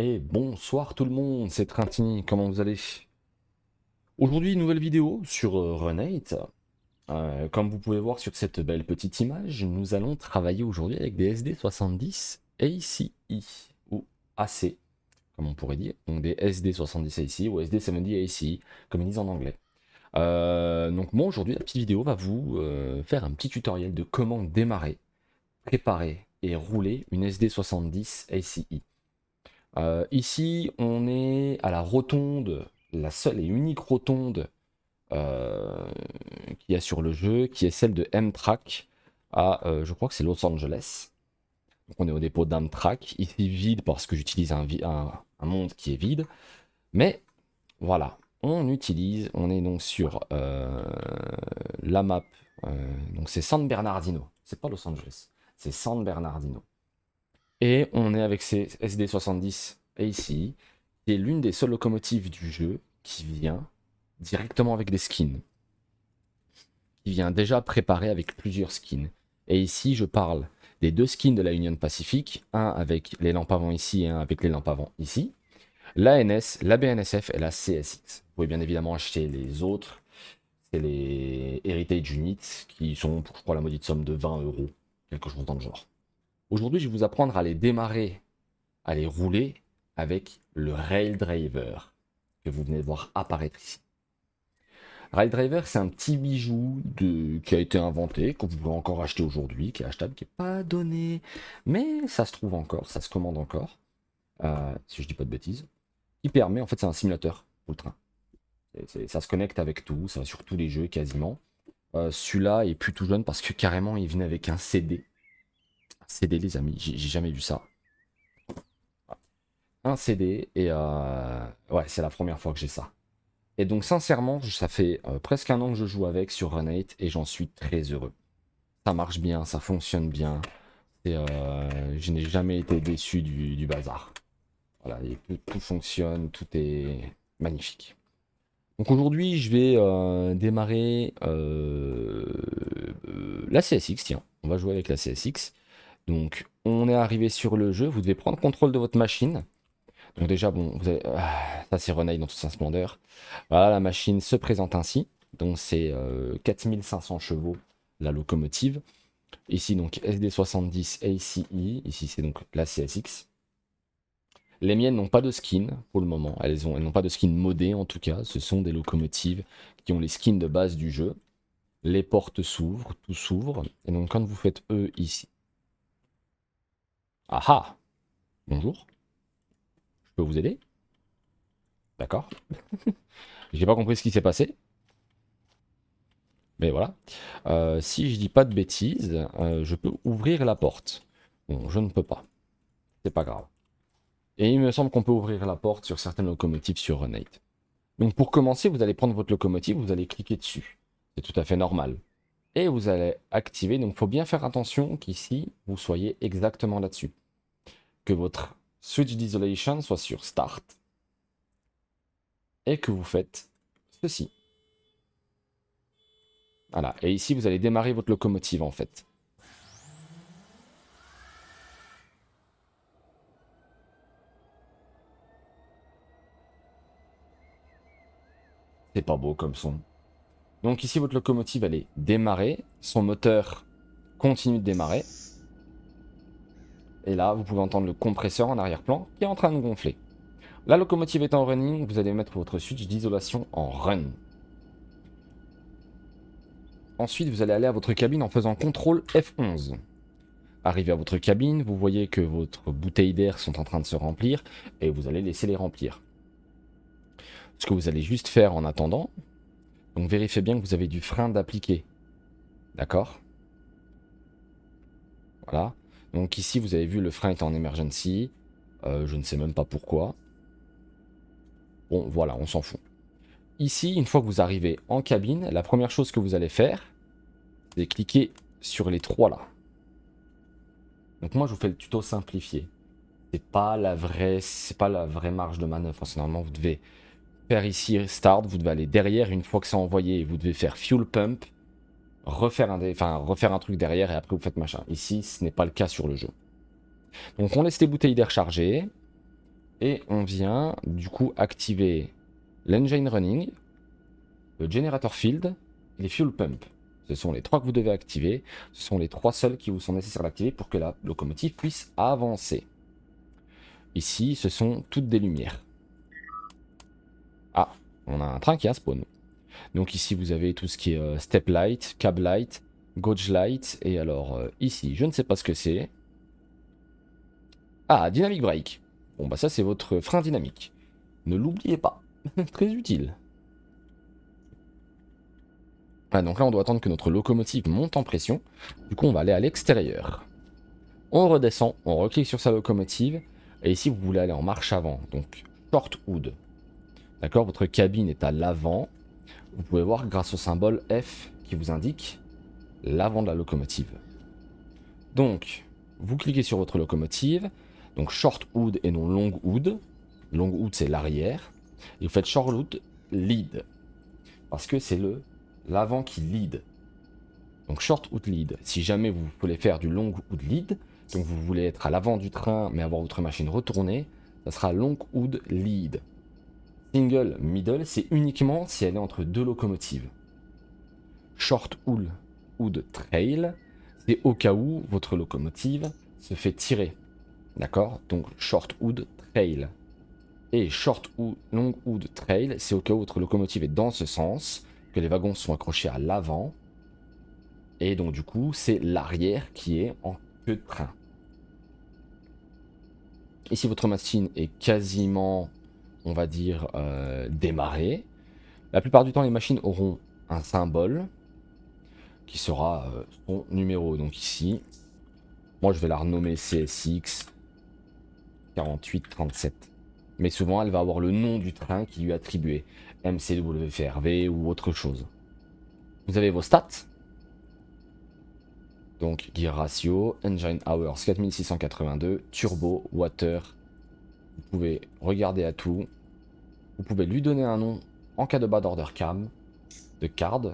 Et bonsoir tout le monde, c'est Trintini, comment vous allez? Aujourd'hui, une nouvelle vidéo sur Run8. Comme vous pouvez voir sur cette belle petite image, nous allons travailler aujourd'hui avec des SD70 ACE, ou AC, comme on pourrait dire. Donc des SD70 ACE ou SD70 ACE, comme ils disent en anglais. Donc moi aujourd'hui, la petite vidéo va vous faire un petit tutoriel de comment démarrer, préparer et rouler une SD70 ACE. Ici, on est à la rotonde, la seule et unique rotonde qu'il y a sur le jeu, qui est celle de Amtrak à, je crois que c'est Los Angeles. Donc on est au dépôt d'Amtrak, ici vide parce que j'utilise un monde qui est vide. Mais voilà, on est donc sur la map, donc c'est San Bernardino, c'est pas Los Angeles, c'est San Bernardino. Et on est avec ces SD70 AC, qui est l'une des seules locomotives du jeu qui vient directement avec des skins, qui vient déjà préparé avec plusieurs skins. Et ici, je parle des deux skins de la Union Pacific, un avec les lampes avant ici et un avec les lampes avant ici. La NS, la BNSF et la CSX. Vous pouvez bien évidemment acheter les autres, c'est les Heritage Units, qui sont, je crois, la maudite somme de 20 €, quelque chose dans le genre. Aujourd'hui, je vais vous apprendre à les démarrer, à les rouler avec le Rail Driver que vous venez de voir apparaître ici. Rail Driver, c'est un petit bijou qui a été inventé, que vous pouvez encore acheter aujourd'hui, qui est achetable, qui n'est pas donné, mais ça se trouve encore, ça se commande encore, si je dis pas de bêtises. Qui permet, en fait, c'est un simulateur pour le train. Ça se connecte avec tout, ça va sur tous les jeux quasiment. Celui-là est plus tout jeune parce que carrément il venait avec un CD. Un CD, les amis, j'ai jamais vu ça. Un CD, et ouais, c'est la première fois que j'ai ça. Et donc sincèrement, ça fait presque un an que je joue avec sur Run8 et j'en suis très heureux. Ça marche bien, ça fonctionne bien. Et, je n'ai jamais été déçu du bazar. Voilà, et tout fonctionne, tout est magnifique. Donc aujourd'hui, je vais démarrer la CSX, tiens, on va jouer avec la CSX. Donc on est arrivé sur le jeu, vous devez prendre contrôle de votre machine. Donc déjà, bon, ça c'est Renai dans toute sa splendeur. Voilà, la machine se présente ainsi. Donc c'est 4500 chevaux, la locomotive. Ici donc SD70 ACE, ici c'est donc la CSX. Les miennes n'ont pas de skin pour le moment, elles n'ont pas de skin modé en tout cas, ce sont des locomotives qui ont les skins de base du jeu. Les portes s'ouvrent, tout s'ouvre, et donc quand vous faites E ici. Ah ah, bonjour, je peux vous aider? D'accord. J'ai pas compris ce qui s'est passé. Mais voilà. Si je dis pas de bêtises, je peux ouvrir la porte. Bon, je ne peux pas. C'est pas grave. Et il me semble qu'on peut ouvrir la porte sur certaines locomotives sur Run8. Donc pour commencer, vous allez prendre votre locomotive, vous allez cliquer dessus. C'est tout à fait normal. Et vous allez activer, donc il faut bien faire attention qu'ici, vous soyez exactement là-dessus. Que votre switch d'isolation soit sur Start. Et que vous faites ceci. Voilà, et ici vous allez démarrer votre locomotive en fait. C'est pas beau comme son. Donc ici votre locomotive elle est démarrée, son moteur continue de démarrer. Et là vous pouvez entendre le compresseur en arrière-plan qui est en train de gonfler. La locomotive est en running, vous allez mettre votre switch d'isolation en run. Ensuite vous allez aller à votre cabine en faisant CTRL F11. Arrivé à votre cabine, vous voyez que votre bouteilles d'air sont en train de se remplir et vous allez laisser les remplir. Ce que vous allez juste faire en attendant, donc vérifiez bien que vous avez du frein d'appliquer. D'accord? Voilà. Donc ici, vous avez vu, le frein est en emergency. Je ne sais même pas pourquoi. Bon, voilà, on s'en fout. Ici, une fois que vous arrivez en cabine, la première chose que vous allez faire, c'est cliquer sur les trois là. Donc moi, je vous fais le tuto simplifié. C'est pas la vraie marge de manœuvre. Enfin, normalement, vous devez faire ici Start, vous devez aller derrière une fois que c'est envoyé, vous devez faire Fuel Pump, refaire un truc derrière et après vous faites machin. Ici, ce n'est pas le cas sur le jeu. Donc on laisse les bouteilles d'air chargées, Et on vient du coup activer l'engine running, le generator field et les fuel pumps. Ce sont les 3 que vous devez activer. Ce sont les 3 seuls qui vous sont nécessaires d'activer pour que la locomotive puisse avancer. Ici, ce sont toutes des lumières. Ah, on a un train qui a spawn. Donc ici, vous avez tout ce qui est step light, cab light, gauge light. Et alors, ici, je ne sais pas ce que c'est. Ah, dynamic brake. Bon, bah ça, c'est votre frein dynamique. Ne l'oubliez pas. Très utile. Ah, donc là, on doit attendre que notre locomotive monte en pression. Du coup, on va aller à l'extérieur. On redescend, on reclique sur sa locomotive. Et ici, vous voulez aller en marche avant. Donc, short hood. D'accord, votre cabine est à l'avant. Vous pouvez voir grâce au symbole F qui vous indique l'avant de la locomotive. Donc, vous cliquez sur votre locomotive. Donc, short hood et non long hood. Long hood, c'est l'arrière. Et vous faites short hood lead. Parce que c'est l'avant qui lead. Donc short hood lead. Si jamais vous voulez faire du long hood lead, donc vous voulez être à l'avant du train mais avoir votre machine retournée, ça sera long hood lead. Single middle, c'est uniquement si elle est entre 2 locomotives. Short hood trail, c'est au cas où votre locomotive se fait tirer. D'accord? Donc short hood trail. Et short hood, long hood trail, c'est au cas où votre locomotive est dans ce sens, que les wagons sont accrochés à l'avant. Et donc du coup, c'est l'arrière qui est en queue de train. Ici, votre machine est quasiment, on va dire, démarrée. La plupart du temps, les machines auront un symbole qui sera son numéro. Donc ici, moi je vais la renommer CSX 4837. Mais souvent, elle va avoir le nom du train qui lui est attribué. MCWFRV ou autre chose. Vous avez vos stats. Donc gear ratio, engine hours 4682, turbo, water. Vous pouvez regarder à tout. Vous pouvez lui donner un nom en cas de bad order card.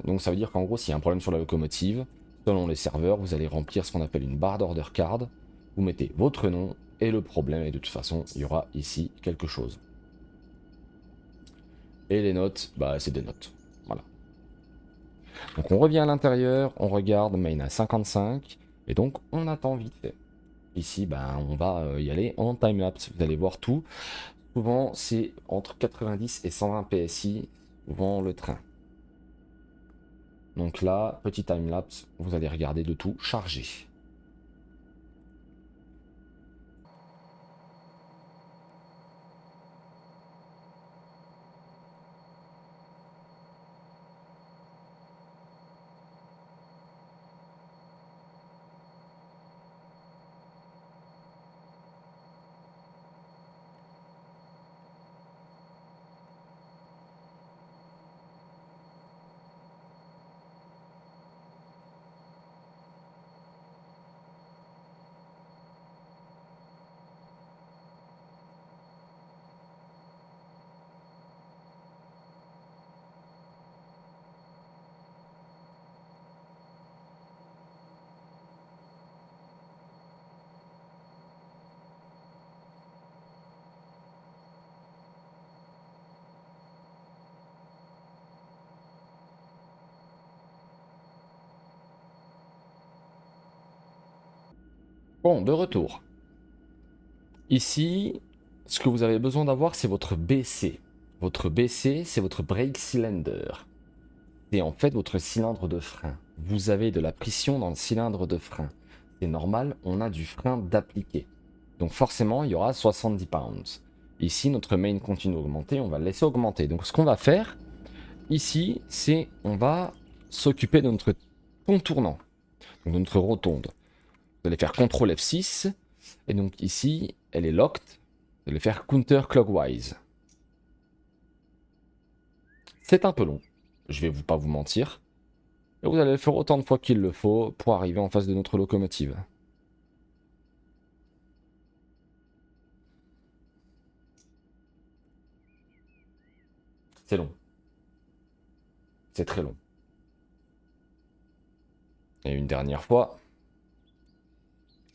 Donc ça veut dire qu'en gros, s'il y a un problème sur la locomotive, selon les serveurs, vous allez remplir ce qu'on appelle une bad order card. Vous mettez votre nom et le problème, et de toute façon, il y aura ici quelque chose. Et les notes, bah c'est des notes. Voilà. Donc on revient à l'intérieur, on regarde, main à 55, et donc on attend vite fait. Ici, ben, on va y aller en timelapse, vous allez voir tout. Souvent, c'est entre 90 et 120 PSI, souvent le train. Donc là, petit timelapse, vous allez regarder de tout charger. Bon, de retour. Ici, ce que vous avez besoin d'avoir, c'est votre BC. Votre BC, c'est votre brake cylinder. C'est en fait votre cylindre de frein. Vous avez de la pression dans le cylindre de frein. C'est normal, on a du frein d'appliquer. Donc forcément, il y aura 70 pounds. Ici, notre main continue d'augmenter, on va le laisser augmenter. Donc ce qu'on va faire, ici, c'est on va s'occuper de notre pont tournant, donc de notre rotonde. Vous allez faire CTRL F6, et donc ici, elle est locked. Vous allez faire counter clockwise. C'est un peu long, je vais pas vous mentir. Et vous allez le faire autant de fois qu'il le faut pour arriver en face de notre locomotive. C'est long. C'est très long. Et une dernière fois.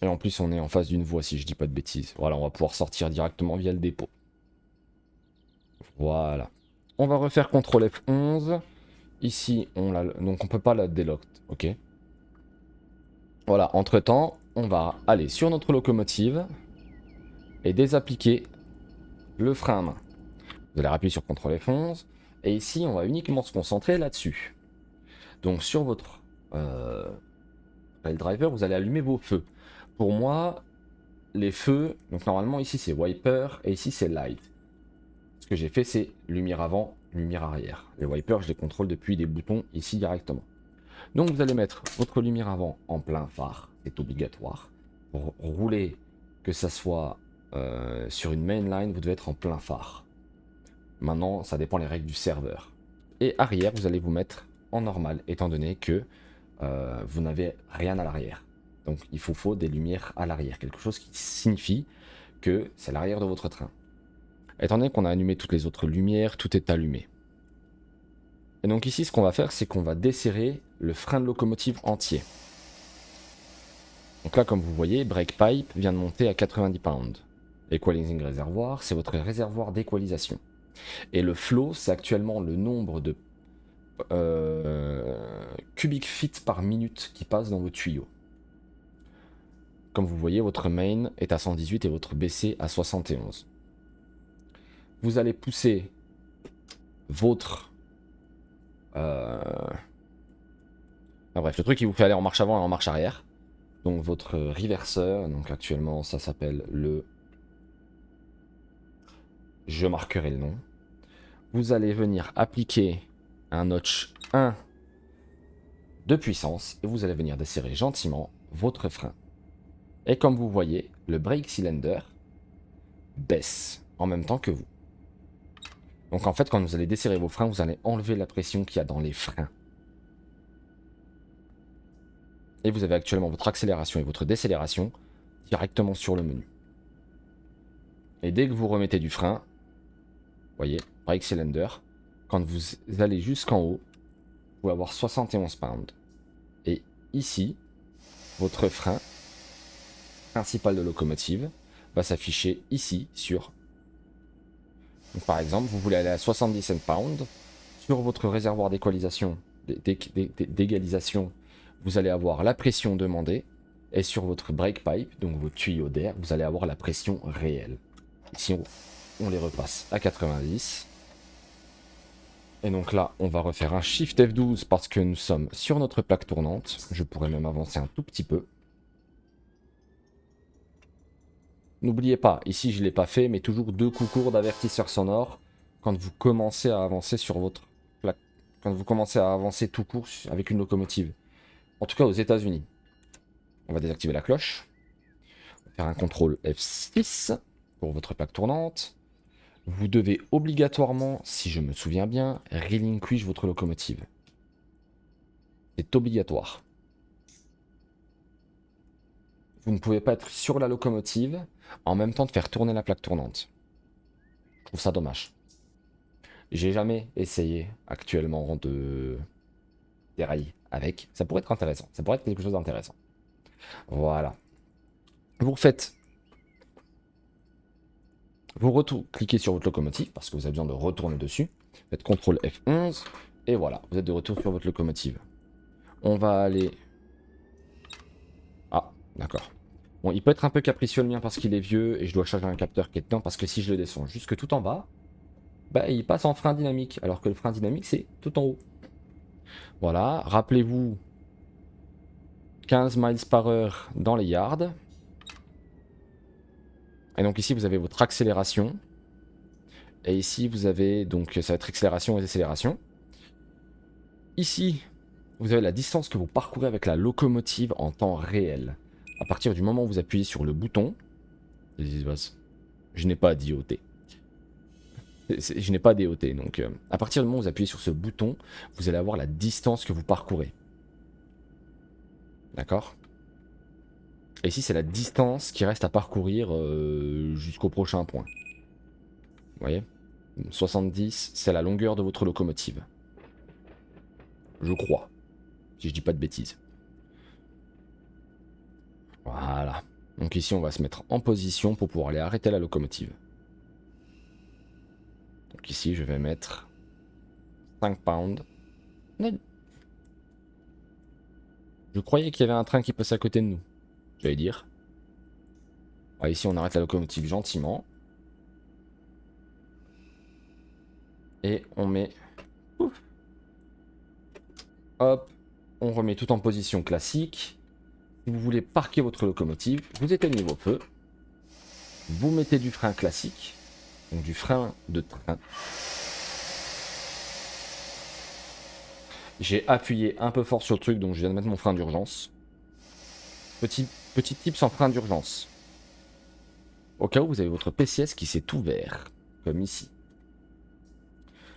Et en plus, on est en face d'une voie, si je dis pas de bêtises. Voilà, on va pouvoir sortir directement via le dépôt. Voilà. On va refaire CTRL F11. Ici, donc on peut pas la délock, ok. Voilà, entre-temps, on va aller sur notre locomotive et désappliquer le frein à main. Vous allez appuyer sur CTRL F11. Et ici, on va uniquement se concentrer là-dessus. Donc sur votre rail driver, vous allez allumer vos feux. Pour moi, les feux, donc normalement ici c'est wiper et ici c'est light. Ce que j'ai fait c'est lumière avant, lumière arrière. Les wipers, je les contrôle depuis des boutons ici directement. Donc vous allez mettre votre lumière avant en plein phare, c'est obligatoire. Pour rouler, que ça soit sur une mainline, vous devez être en plein phare. Maintenant, ça dépend des règles du serveur. Et arrière, vous allez vous mettre en normal, étant donné que vous n'avez rien à l'arrière. Donc il faut des lumières à l'arrière, quelque chose qui signifie que c'est l'arrière de votre train. Étant donné qu'on a allumé toutes les autres lumières, tout est allumé. Et donc ici, ce qu'on va faire, c'est qu'on va desserrer le frein de locomotive entier. Donc là, comme vous voyez, brake pipe vient de monter à 90 pounds. Equalizing réservoir, c'est votre réservoir d'équalisation. Et le flow, c'est actuellement le nombre de cubic feet par minute qui passe dans vos tuyaux. Comme vous voyez, votre main est à 118 et votre BC à 71. Vous allez pousser votre... bref, le truc qui vous fait aller en marche avant et en marche arrière. Donc votre reverseur, donc actuellement ça s'appelle le... Je marquerai le nom. Vous allez venir appliquer un notch 1 de puissance et vous allez venir desserrer gentiment votre frein. Et comme vous voyez, le brake cylinder baisse en même temps que vous. Donc en fait, quand vous allez desserrer vos freins, vous allez enlever la pression qu'il y a dans les freins. Et vous avez actuellement votre accélération et votre décélération directement sur le menu. Et dès que vous remettez du frein, vous voyez, brake cylinder, quand vous allez jusqu'en haut, vous pouvez avoir 71 pounds. Et ici, votre frein principal de locomotive va s'afficher ici sur... Donc, par exemple, vous voulez aller à 77 pounds, sur votre réservoir d'égalisation, vous allez avoir la pression demandée, et sur votre brake pipe, donc vos tuyaux d'air, vous allez avoir la pression réelle. Ici, on les repasse à 90. Et donc là, on va refaire un Shift F12 parce que nous sommes sur notre plaque tournante. Je pourrais même avancer un tout petit peu. N'oubliez pas, ici je ne l'ai pas fait, mais toujours 2 coups courts d'avertisseur sonore quand vous commencez à avancer sur votre plaque. Quand vous commencez à avancer tout court avec une locomotive. En tout cas aux États-Unis. On va désactiver la cloche. On va faire un CTRL F6 pour votre plaque tournante. Vous devez obligatoirement, si je me souviens bien, relinquish votre locomotive. C'est obligatoire. Vous ne pouvez pas être sur la locomotive en même temps de faire tourner la plaque tournante. Je trouve ça dommage. J'ai jamais essayé actuellement de dérailler avec. Ça pourrait être intéressant. Ça pourrait être quelque chose d'intéressant. Voilà. Vous refaites. Vous cliquez sur votre locomotive parce que vous avez besoin de retourner dessus. Faites CTRL F11 et voilà, vous êtes de retour sur votre locomotive. On va aller... Ah, d'accord. Bon, il peut être un peu capricieux le mien parce qu'il est vieux et je dois charger un capteur qui est dedans parce que si je le descends jusque tout en bas, bah, il passe en frein dynamique alors que le frein dynamique c'est tout en haut. Voilà, rappelez-vous 15 miles par heure dans les yards. Et donc ici vous avez votre accélération. Et ici vous avez donc ça va être accélération et décélération. Ici vous avez la distance que vous parcourez avec la locomotive en temps réel. À partir du moment où vous appuyez sur le bouton, je n'ai pas d'IoT. Je n'ai pas d'IoT, donc à partir du moment où vous appuyez sur ce bouton, vous allez avoir la distance que vous parcourez. D'accord? Et ici, c'est la distance qui reste à parcourir jusqu'au prochain point. Vous voyez? 70, c'est la longueur de votre locomotive. Je crois. Si je dis pas de bêtises. Voilà. Donc ici, on va se mettre en position pour pouvoir aller arrêter la locomotive. Donc ici, je vais mettre 5 pounds. Je croyais qu'il y avait un train qui passait à côté de nous. J'allais dire. Ouais, ici, on arrête la locomotive gentiment. Et on met... Ouf. Hop. On remet tout en position classique. Si vous voulez parquer votre locomotive, vous éteignez vos feux. Vous mettez du frein classique. Donc du frein de train. J'ai appuyé un peu fort sur le truc, donc je viens de mettre mon frein d'urgence. Petit tips en frein d'urgence. Au cas où vous avez votre PCS qui s'est ouvert, comme ici.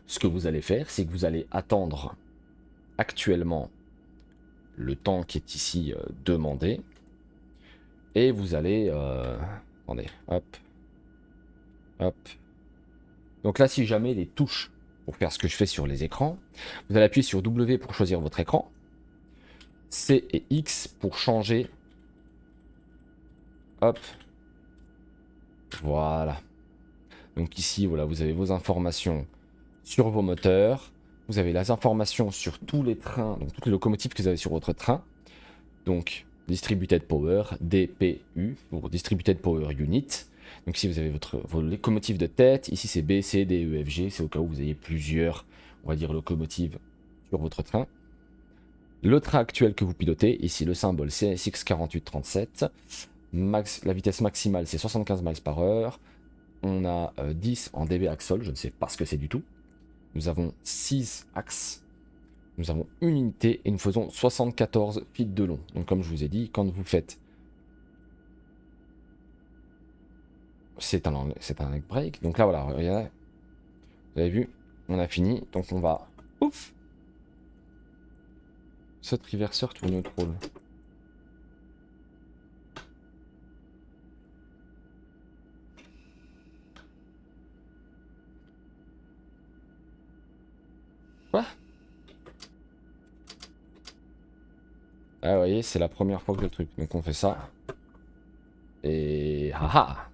Ce que vous allez faire, c'est que vous allez attendre actuellement le temps qui est ici demandé. Et vous allez... attendez, hop. Hop. Donc là, si jamais les touches, pour faire ce que je fais sur les écrans, vous allez appuyer sur W pour choisir votre écran. C et X pour changer. Hop. Voilà. Donc ici, voilà, vous avez vos informations sur vos moteurs. Vous avez les informations sur tous les trains, donc toutes les locomotives que vous avez sur votre train. Donc, Distributed Power, DPU, ou Distributed Power Unit. Donc ici, vous avez vos locomotives de tête. Ici, c'est B, C, D, E, F, G. C'est au cas où vous ayez plusieurs, on va dire, locomotives sur votre train. Le train actuel que vous pilotez, ici, le symbole CSX 4837. La vitesse maximale, c'est 75 miles par heure. On a 10 en dB axle, je ne sais pas ce que c'est du tout. Nous avons 6 axes. Nous avons une unité et nous faisons 74 feet de long. Donc comme je vous ai dit, quand vous faites... C'est un leg break. Donc là, voilà, regardez. Vous avez vu, on a fini. Donc on va... Ouf. Cette reverseur tourne neutral. Quoi? Ah, vous voyez, c'est la première fois que le truc. Donc on fait ça. Et... Haha.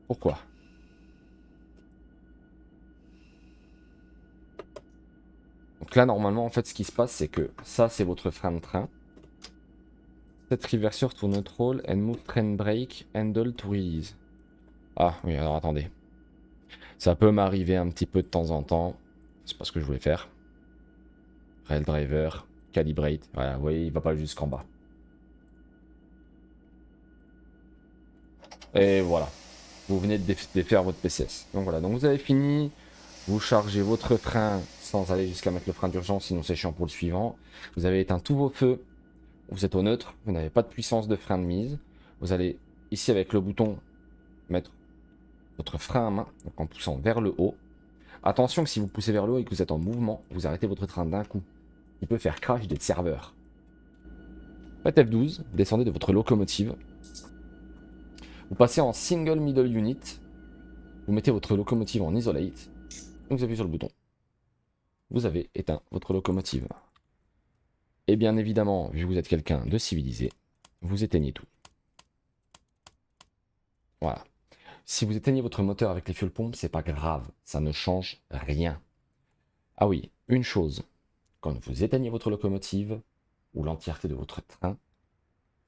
Pourquoi? Donc là, normalement, en fait, ce qui se passe, c'est que ça, c'est votre frein de train. Cette reverseur tourne neutral and move train brake handle to release. Ah, oui, alors attendez. Ça peut m'arriver un petit peu de temps en temps. C'est pas ce que je voulais faire. Rail driver, calibrate. Voilà, vous voyez, il va pas jusqu'en bas. Et voilà. Vous venez de défaire votre PCS. Donc voilà, donc vous avez fini. Vous chargez votre frein sans aller jusqu'à mettre le frein d'urgence, sinon c'est chiant pour le suivant. Vous avez éteint tous vos feux. Vous êtes au neutre. Vous n'avez pas de puissance de frein de mise. Vous allez ici avec le bouton mettre votre frein à main, donc en poussant vers le haut. Attention que si vous poussez vers le haut et que vous êtes en mouvement, vous arrêtez votre train d'un coup. Il peut faire crash des serveurs. Faites F12, descendez de votre locomotive. Vous passez en single middle unit. Vous mettez votre locomotive en isolate. Donc vous appuyez sur le bouton. Vous avez éteint votre locomotive. Et bien évidemment, vu que vous êtes quelqu'un de civilisé, vous éteignez tout. Voilà. Si vous éteignez votre moteur avec les fuel pompes, c'est pas grave. Ça ne change rien. Ah oui, une chose. Quand vous éteignez votre locomotive, ou l'entièreté de votre train,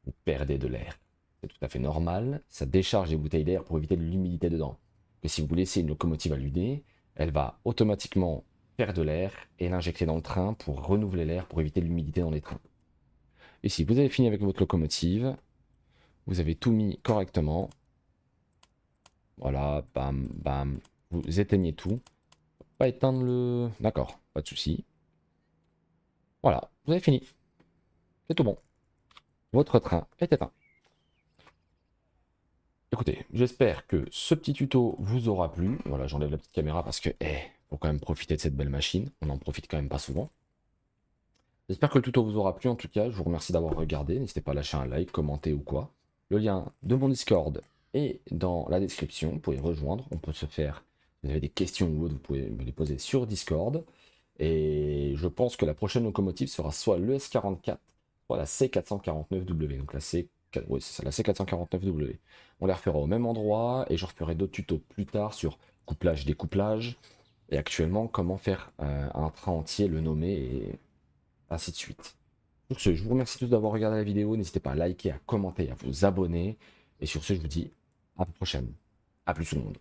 vous perdez de l'air. C'est tout à fait normal. Ça décharge les bouteilles d'air pour éviter de l'humidité dedans. Que si vous laissez une locomotive allumée, elle va automatiquement faire de l'air et l'injecter dans le train pour renouveler l'air pour éviter l'humidité dans les trains. Et si vous avez fini avec votre locomotive, vous avez tout mis correctement. Voilà, bam, bam. Vous éteignez tout. Pas éteindre le... D'accord, pas de souci. Voilà, vous avez fini. C'est tout bon. Votre train est éteint. Écoutez, j'espère que ce petit tuto vous aura plu. Voilà, j'enlève la petite caméra parce que, faut quand même profiter de cette belle machine. On n'en profite quand même pas souvent. J'espère que le tuto vous aura plu en tout cas. Je vous remercie d'avoir regardé. N'hésitez pas à lâcher un like, commenter ou quoi. Le lien de mon Discord est dans la description. Vous pouvez rejoindre. On peut se faire... Si vous avez des questions ou autres, vous pouvez me les poser sur Discord. Et je pense que la prochaine locomotive sera soit le S44, soit la C449W. Donc la oui, c'est ça, la C449W. On les refera au même endroit et je referai d'autres tutos plus tard sur couplage, découplage. et actuellement comment faire un train entier, le nommer et ainsi de suite. Sur ce, je vous remercie tous d'avoir regardé la vidéo, n'hésitez pas à liker, à commenter, à vous abonner, et sur ce, je vous dis à la prochaine. À plus tout le monde.